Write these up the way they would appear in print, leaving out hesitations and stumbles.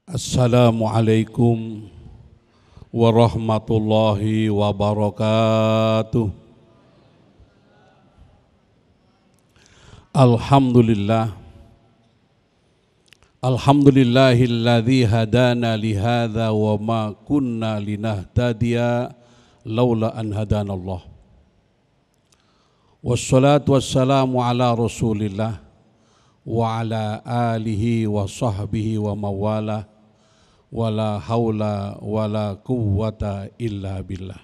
Assalamualaikum warahmatullahi wabarakatuh. Alhamdulillahilladzi hadana lihadza wa ma kunna linahtadiya laula an hadanallah. Wassalatu wassalamu ala Rasulillah wa ala alihi wa sahbihi wa mawalah. Wala haula wala quwwata illa billah.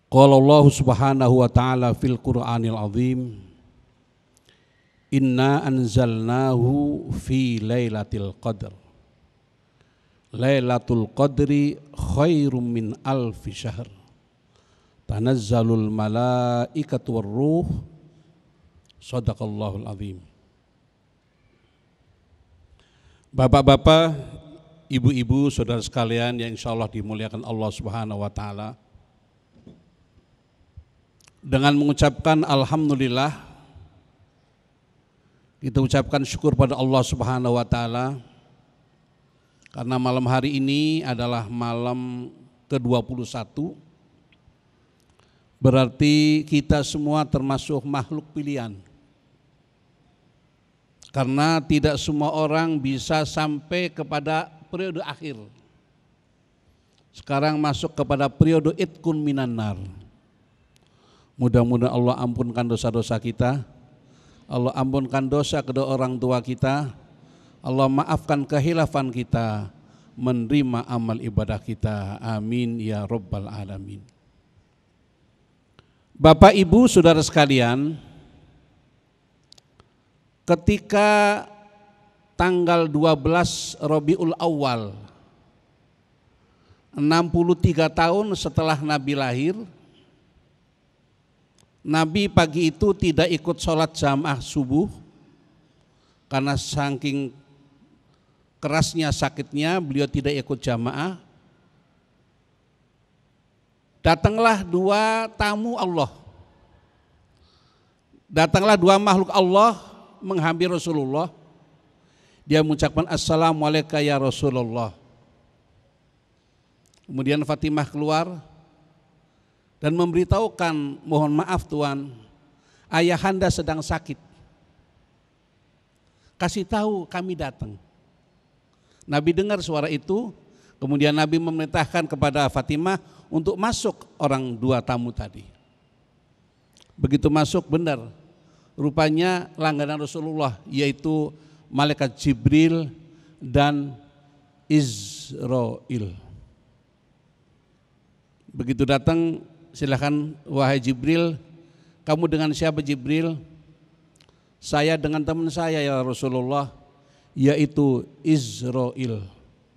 Qala Allah subhanahu wa ta'ala fil Qur'anil azim, inna anzalnahu fi lailatul qadr. Lailatul qadri khairum min alfi syahr. Tanazzalul malaikatu warruh. Shadaqallahul azim. Bapak-bapak, ibu-ibu, saudara sekalian yang insya Allah dimuliakan Allah Subhanahu wa Ta'ala, dengan mengucapkan Alhamdulillah, kita ucapkan syukur pada Allah Subhanahu wa Ta'ala karena malam hari ini adalah malam ke-21, berarti kita semua termasuk makhluk pilihan. Karena tidak semua orang bisa sampai kepada periode akhir. Sekarang masuk kepada periode itqun minan nar. Mudah-mudahan Allah ampunkan dosa-dosa kita. Allah ampunkan dosa kedua orang tua kita. Allah maafkan kehilafan kita. Menerima amal ibadah kita. Amin ya rabbal alamin. Bapak, Ibu, saudara sekalian, ketika tanggal 12 Rabiul Awal, 63 tahun setelah Nabi lahir, Nabi pagi itu tidak ikut sholat jamaah subuh karena saking kerasnya sakitnya beliau tidak ikut jamaah. Datanglah dua tamu Allah, datanglah dua makhluk Allah menghampiri Rasulullah. Dia mengucapkan assalamualaikum ya Rasulullah. Kemudian Fatimah keluar dan memberitahukan, mohon maaf Tuan, ayahanda sedang sakit, kasih tahu kami datang. Nabi dengar suara itu, kemudian Nabi memerintahkan kepada Fatimah untuk masuk orang dua tamu tadi. Begitu masuk, benar, rupanya langganan Rasulullah, yaitu malaikat Jibril dan Israil. Begitu datang, silakan wahai Jibril, kamu dengan siapa Jibril? Saya dengan teman saya ya Rasulullah, yaitu Israil.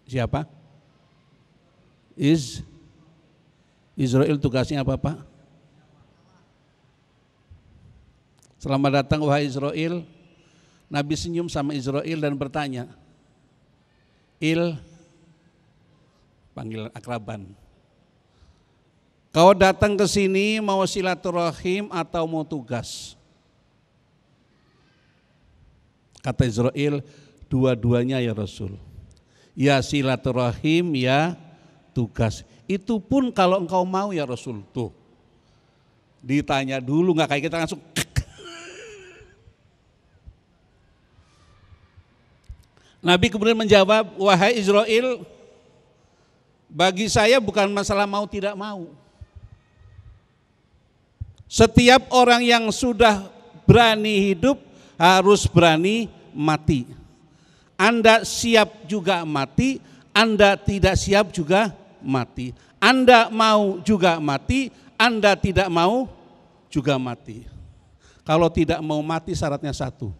Siapa? Israil tugasnya apa Pak? Selamat datang wahai Israil. Nabi senyum sama Israil dan bertanya, panggilan akraban, kau datang ke sini mau silaturahim atau mau tugas? Kata Israil, dua-duanya ya Rasul. Ya silaturahim ya tugas. Itu pun kalau engkau mau ya Rasul. Tuh, ditanya dulu, nggak kayak kita langsung. Nabi kemudian menjawab, wahai Israil, bagi saya bukan masalah mau tidak mau. Setiap orang yang sudah berani hidup harus berani mati. Anda siap juga mati, Anda tidak siap juga mati. Anda mau juga mati, Anda tidak mau juga mati. Kalau tidak mau mati syaratnya satu.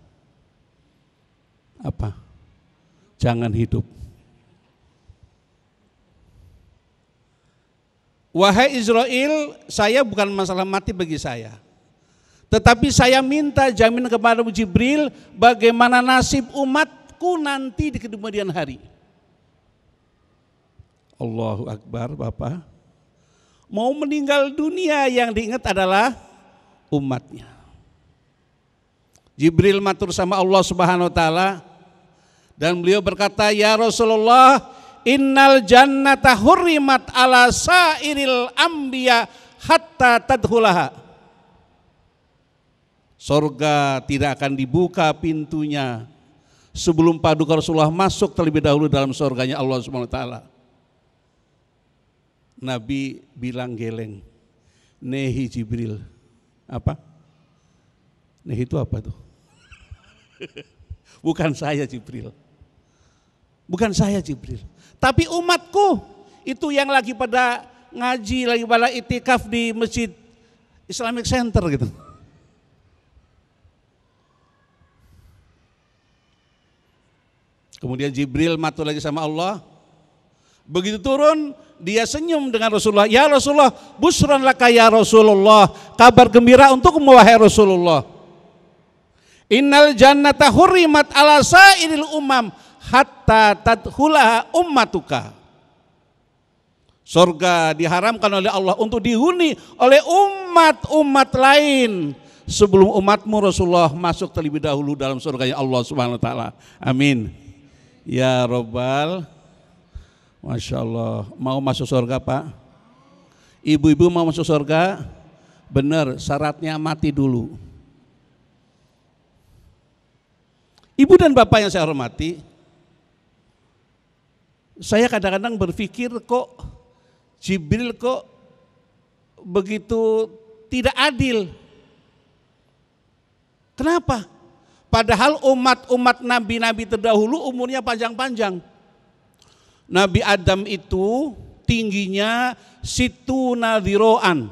Apa? Jangan hidup. Wahai Israil, saya bukan masalah mati bagi saya. Tetapi saya minta jamin kepada Jibril bagaimana nasib umatku nanti di kemudian hari. Allahu Akbar, Bapak. Mau meninggal dunia yang diingat adalah umatnya. Jibril matur sama Allah Subhanahu wa taala dan beliau berkata, "Ya Rasulullah, innal jannata hurrimat ala sairil anbiya hatta tadkhulaha." Surga tidak akan dibuka pintunya sebelum paduka Rasulullah masuk terlebih dahulu dalam surganya Allah Subhanahu wa taala. Nabi bilang geleng, "Nehi Jibril." Apa? Nehi itu apa tuh? Bukan saya Jibril. Bukan saya Jibril. Tapi umatku itu yang lagi pada ngaji, lagi pada itikaf di Masjid Islamic Center gitu. Kemudian Jibril matur lagi sama Allah. Begitu turun, dia senyum dengan Rasulullah. "Ya Rasulullah, busran laka ya Rasulullah." Kabar gembira untukmu wahai Rasulullah. "Innal jannata hurrimat ala sairil umam hatta tadkhulaha ummatuka." Surga diharamkan oleh Allah untuk dihuni oleh umat-umat lain sebelum umatmu Rasulullah masuk terlebih dahulu dalam surganya Allah Subhanahu wa taala. Amin. Ya Rabbal, Masya Allah. Mau masuk surga Pak? Ibu-ibu mau masuk surga? Benar, syaratnya mati dulu. Ibu dan bapak yang saya hormati, saya kadang-kadang berpikir kok Jibril kok begitu tidak adil. Kenapa? Padahal umat-umat nabi-nabi terdahulu umurnya panjang-panjang. Nabi Adam itu tingginya situna dhiro'an,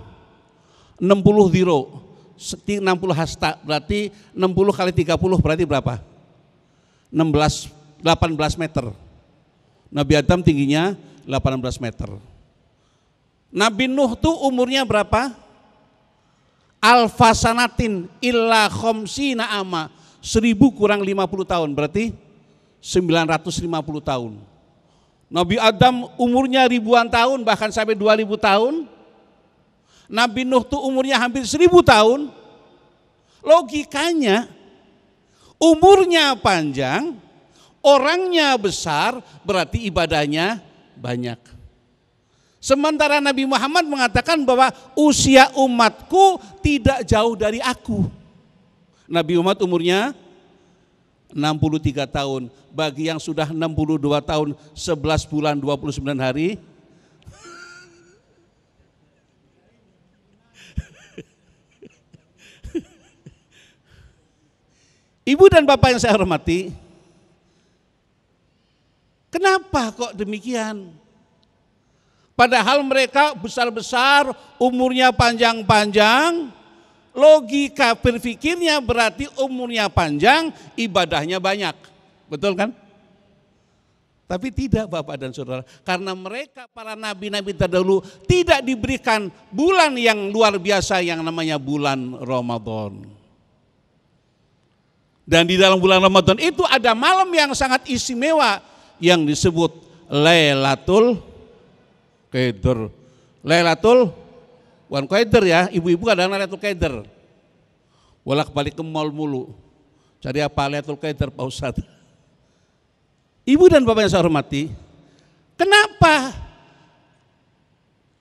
60 dhiro, 60 hasta, berarti 60 kali 30 berarti berapa? 18 meter. Nabi Adam tingginya 18 meter. Nabi Nuh tuh umurnya berapa? Alfasanatin illa khomsina ama, 1000 kurang 50 tahun, berarti 950 tahun. Nabi Adam umurnya ribuan tahun, bahkan sampai 2000 tahun. Nabi Nuh tuh umurnya hampir 1000 tahun. Logikanya umurnya panjang, orangnya besar, berarti ibadahnya banyak. Sementara Nabi Muhammad mengatakan bahwa usia umatku tidak jauh dari aku. Nabi Muhammad umurnya 63 tahun. Bagi yang sudah 62 tahun 11 bulan 29 hari, Ibu dan bapak yang saya hormati, kenapa kok demikian? Padahal mereka besar-besar, umurnya panjang-panjang, logika berpikirnya berarti umurnya panjang, ibadahnya banyak. Betul kan? Tapi tidak Bapak dan Saudara, karena mereka para nabi-nabi terdahulu tidak diberikan bulan yang luar biasa yang namanya bulan Ramadan. Dan di dalam bulan Ramadan itu ada malam yang sangat istimewa yang disebut Lailatul Qadar. Lailatul bukan Qadar ya, ibu-ibu kadang Lailatul Qadar. Bolak-balik ke mall mulu. Cari apa Lailatul Qadar Pak Ustadz? Ibu dan bapak yang saya hormati, kenapa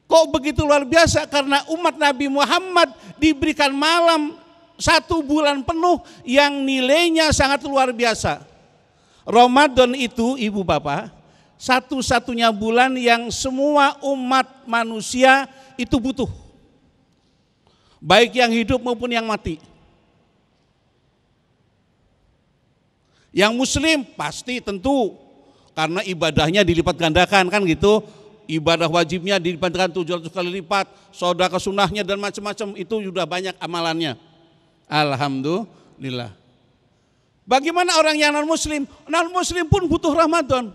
kok begitu luar biasa? Karena umat Nabi Muhammad diberikan malam 1 bulan penuh yang nilainya sangat luar biasa. Ramadan itu ibu bapak satu-satunya bulan yang semua umat manusia itu butuh, baik yang hidup maupun yang mati. Yang muslim pasti tentu, karena ibadahnya dilipat gandakan kan gitu. Ibadah wajibnya dilipat gandakan 700 kali lipat, sedekah sunnahnya dan macam-macam itu sudah banyak amalannya. Alhamdulillah. Bagaimana orang yang non muslim? Non muslim pun butuh Ramadan.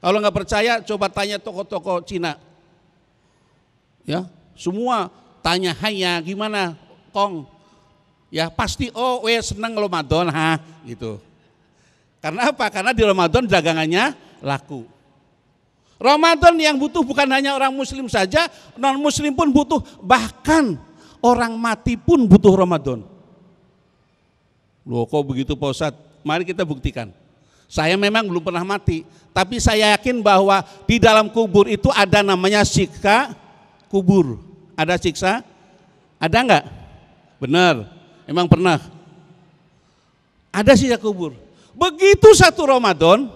Kalau nggak percaya coba tanya toko-toko Cina. Ya, semua tanya hanya gimana Kong? Ya pasti senang Ramadan gitu. Karena apa? Karena di Ramadan dagangannya laku. Ramadan yang butuh bukan hanya orang muslim saja, non muslim pun butuh, bahkan orang mati pun butuh Ramadan. Loh kok begitu Pak Ustadz? Mari kita buktikan. Saya memang belum pernah mati, tapi saya yakin bahwa di dalam kubur itu ada namanya siksa kubur. Ada siksa? Ada enggak? Benar, emang pernah. Ada siksa kubur. Begitu 1 Ramadan,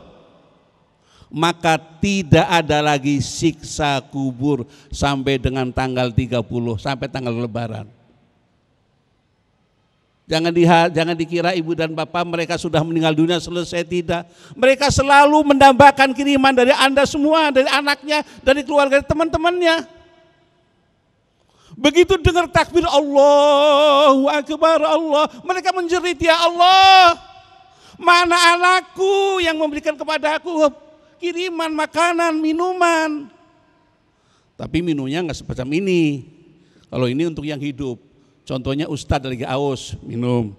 maka tidak ada lagi siksa kubur sampai dengan tanggal 30, sampai tanggal Lebaran. Jangan dikira ibu dan bapak mereka sudah meninggal dunia selesai, tidak. Mereka selalu mendambakan kiriman dari Anda semua, dari anaknya, dari keluarga, teman-temannya. Begitu dengar takbir Allahu Akbar, Allah, mereka menjerit, ya Allah, mana anakku yang memberikan kepada aku kiriman makanan, minuman. Tapi minumnya nggak semacam ini. Kalau ini untuk yang hidup. Contohnya Ustadz lagi aus, minum.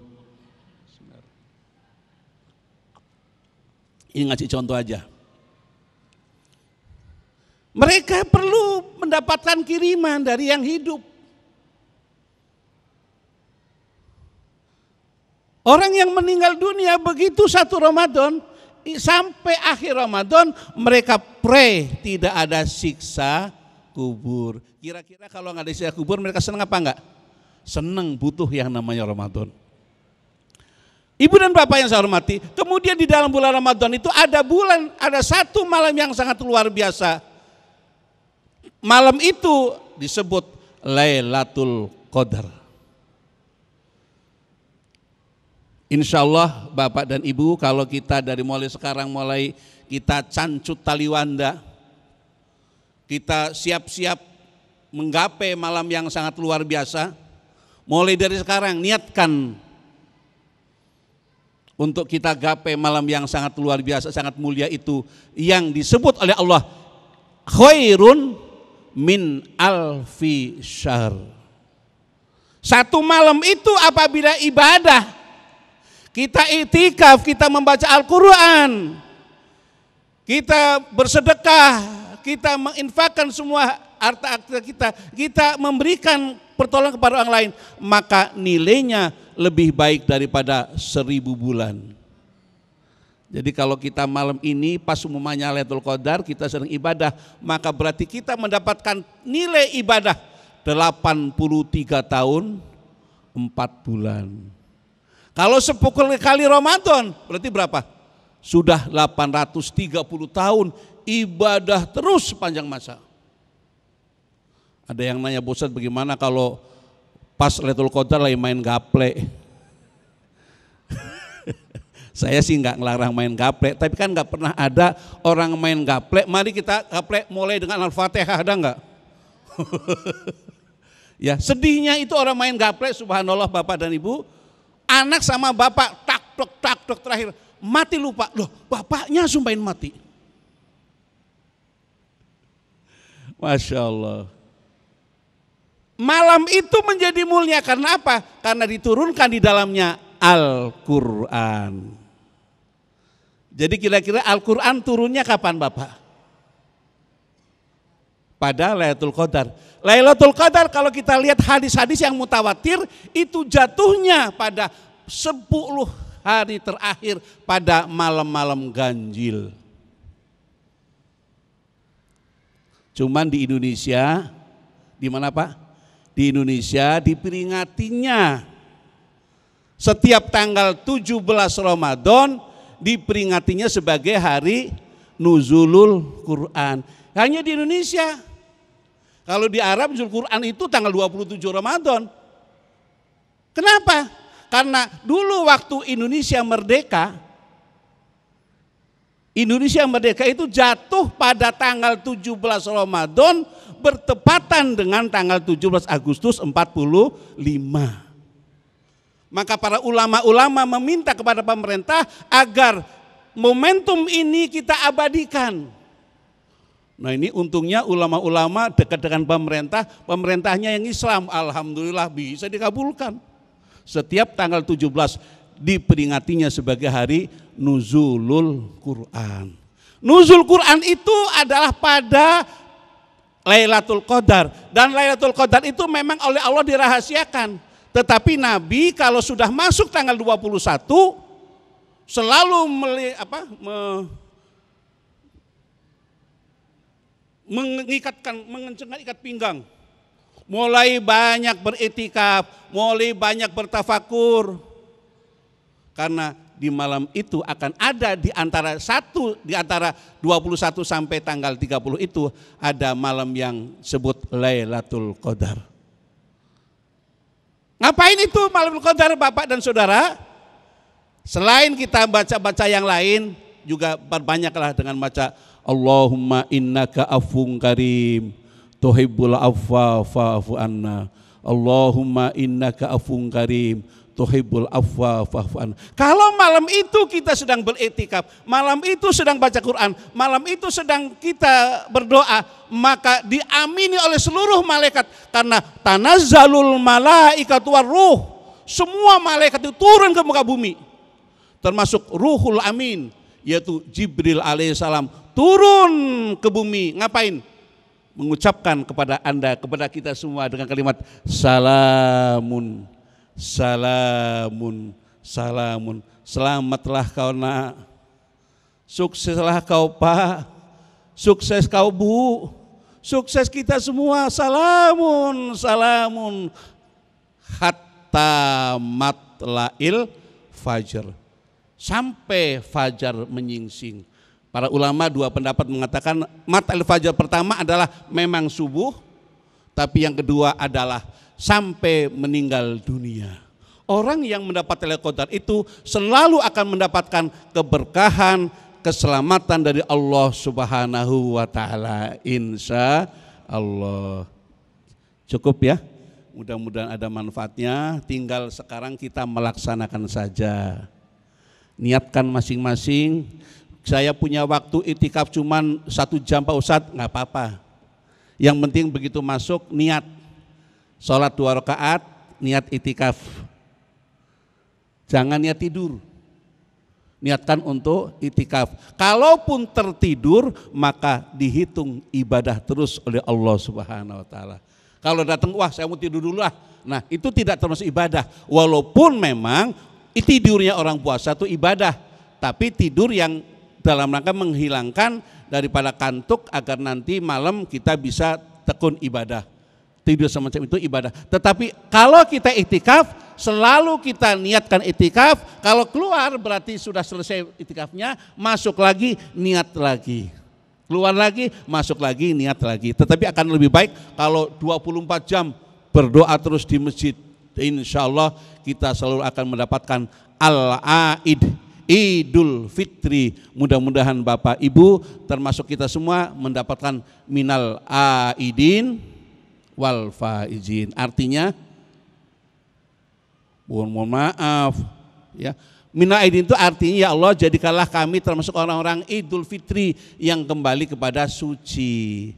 Ini ngasih contoh aja. Mereka perlu mendapatkan kiriman dari yang hidup. Orang yang meninggal dunia begitu 1 Ramadan, sampai akhir Ramadan mereka pray tidak ada siksa kubur. Kira-kira kalau nggak ada siksa kubur mereka senang apa enggak? Senang, butuh yang namanya Ramadan. Ibu dan bapak yang saya hormati, kemudian di dalam bulan Ramadan itu ada satu malam yang sangat luar biasa. Malam itu disebut Lailatul Qadar. Insya Allah bapak dan ibu, kalau kita dari mulai sekarang mulai kita cancut tali wanda, kita siap-siap menggapai malam yang sangat luar biasa. Mulai dari sekarang niatkan untuk kita gapai malam yang sangat luar biasa, sangat mulia itu, yang disebut oleh Allah khairun min alfi syahr. 1 malam itu apabila ibadah, kita iktikaf, kita membaca Al-Quran, kita bersedekah, kita menginfakkan semua harta kita memberikan pertolongan kepada orang lain, maka nilainya lebih baik daripada 1000 bulan. Jadi kalau kita malam ini pas umumnya Lailatul Qadar kita sedang ibadah, maka berarti kita mendapatkan nilai ibadah 83 tahun 4 bulan. Kalau 10 kali Ramadan berarti berapa? Sudah 830 tahun ibadah terus sepanjang masa. Ada yang nanya, Ustaz bagaimana kalau pas Lailatul Qadar lagi main gaple? Saya sih nggak ngelarang main gaple, tapi kan nggak pernah ada orang main gaple. Mari kita gaple mulai dengan Al-Fatihah, ada nggak? Ya, sedihnya itu orang main gaple, subhanallah bapak dan ibu, anak sama bapak tak tok terakhir mati lupa. Loh, bapaknya sumpahin mati. Masya Allah. Malam itu menjadi mulia karena apa? Karena diturunkan di dalamnya Al-Quran. Jadi kira-kira Al-Quran turunnya kapan Bapak? Pada Lailatul Qadar. Lailatul Qadar kalau kita lihat hadis-hadis yang mutawatir itu jatuhnya pada 10 hari terakhir pada malam-malam ganjil. Cuman di Indonesia, di mana Pak? Di Indonesia diperingatinya setiap tanggal 17 Ramadan diperingatinya sebagai hari Nuzulul Quran. Hanya di Indonesia. Kalau di Arab Nuzul Quran itu tanggal 27 Ramadan. Kenapa? Karena dulu waktu Indonesia merdeka itu jatuh pada tanggal 17 Ramadan bertepatan dengan tanggal 17 Agustus 45. Maka para ulama-ulama meminta kepada pemerintah agar momentum ini kita abadikan. Nah ini untungnya ulama-ulama dekat dengan pemerintah, pemerintahnya yang Islam, alhamdulillah bisa dikabulkan. Setiap tanggal 17 diperingatinya sebagai hari Nuzulul Quran. Nuzul Quran itu adalah pada Lailatul Qadar, dan Lailatul Qadar itu memang oleh Allah dirahasiakan. Tetapi Nabi kalau sudah masuk tanggal 21 selalu mengencangkan ikat pinggang. Mulai banyak beriktikaf, mulai banyak bertafakur. Karena di malam itu akan ada di antara 21 sampai tanggal 30 itu ada malam yang disebut Lailatul Qadar. Ngapain itu malam Qadar Bapak dan Saudara? Selain kita baca-baca yang lain, juga perbanyaklah dengan baca Allahumma innaka afun karim tuhibbul afwa fa'fu anna. Allahumma innaka afun karim tuhibbul afwa fa'fu anna. Kalau malam itu kita sedang beriktikaf, malam itu sedang baca Quran, malam itu sedang kita berdoa, maka diamini oleh seluruh malaikat karena tanazzalul malaikatu warruh. Semua malaikat itu turun ke muka bumi. Termasuk Ruhul Amin, yaitu Jibril alaihissalam turun ke bumi. Ngapain? Mengucapkan kepada Anda, kepada kita semua dengan kalimat salamun, salamun, salamun. Selamatlah kau nak, sukseslah kau pak, sukses kau bu, sukses kita semua. Salamun, salamun, hatta matla'il fajr, sampai fajar menyingsing. Para ulama dua pendapat mengatakan matla'il fajar pertama adalah memang subuh, tapi yang kedua adalah sampai meninggal dunia. Orang yang mendapat Lailatul Qadar itu selalu akan mendapatkan keberkahan, keselamatan dari Allah Subhanahu wa taala, insya Allah. Cukup ya, mudah-mudahan ada manfaatnya. Tinggal sekarang kita melaksanakan saja. Niatkan masing-masing. Saya punya waktu itikaf cuman 1 jam Pak Ustadz, nggak apa-apa. Yang penting begitu masuk niat sholat 2 rakaat, niat itikaf. Jangan niat tidur. Niatkan untuk itikaf. Kalaupun tertidur maka dihitung ibadah terus oleh Allah Subhanahu wa taala. Kalau datang wah saya mau tidur dulu lah. Nah, itu tidak termasuk ibadah. Walaupun memang tidurnya orang puasa itu ibadah, tapi tidur yang dalam rangka menghilangkan daripada kantuk agar nanti malam kita bisa tekun ibadah. Tidur semacam itu ibadah. Tetapi kalau kita iktikaf, selalu kita niatkan iktikaf. Kalau keluar berarti sudah selesai iktikafnya, masuk lagi, niat lagi. Keluar lagi, masuk lagi, niat lagi. Tetapi akan lebih baik kalau 24 jam berdoa terus di masjid. Insya Allah kita selalu akan mendapatkan al-aid, Idul Fitri. Mudah-mudahan Bapak Ibu termasuk kita semua mendapatkan minal aidin wal faizin. Artinya mohon maaf ya. Minal aidin itu artinya ya Allah jadikanlah kami termasuk orang-orang Idul Fitri yang kembali kepada suci.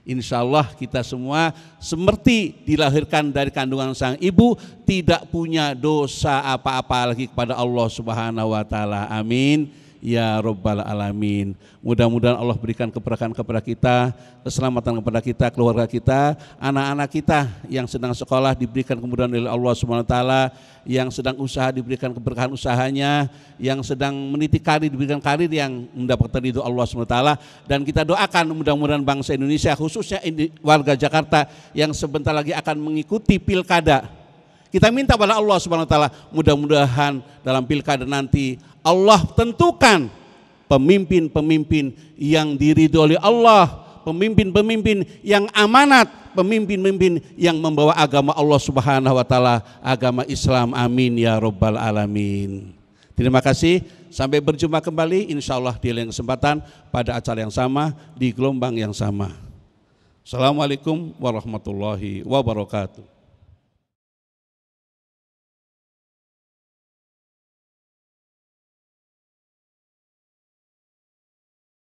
Insya Allah kita semua seperti dilahirkan dari kandungan sang ibu, tidak punya dosa apa-apa lagi kepada Allah Subhanahu wa taala. Amin ya Rabbal alamin. Mudah-mudahan Allah berikan keberkahan kepada kita, keselamatan kepada kita, keluarga kita, anak-anak kita yang sedang sekolah diberikan kemudahan oleh Allah Subhanahu wa taala, yang sedang usaha diberikan keberkahan usahanya, yang sedang meniti karir diberikan karir yang mendapatkan ridho Allah Subhanahu wa taala. Dan kita doakan mudah-mudahan bangsa Indonesia khususnya warga Jakarta yang sebentar lagi akan mengikuti pilkada. Kita minta pada Allah Subhanahu wa taala mudah-mudahan dalam pilkada nanti Allah tentukan pemimpin-pemimpin yang diridhoi oleh Allah, pemimpin-pemimpin yang amanat, pemimpin-pemimpin yang membawa agama Allah Subhanahu wa taala, agama Islam. Amin ya Rabbal alamin. Terima kasih, sampai berjumpa kembali insyaallah di lain kesempatan pada acara yang sama di gelombang yang sama. Assalamualaikum warahmatullahi wabarakatuh.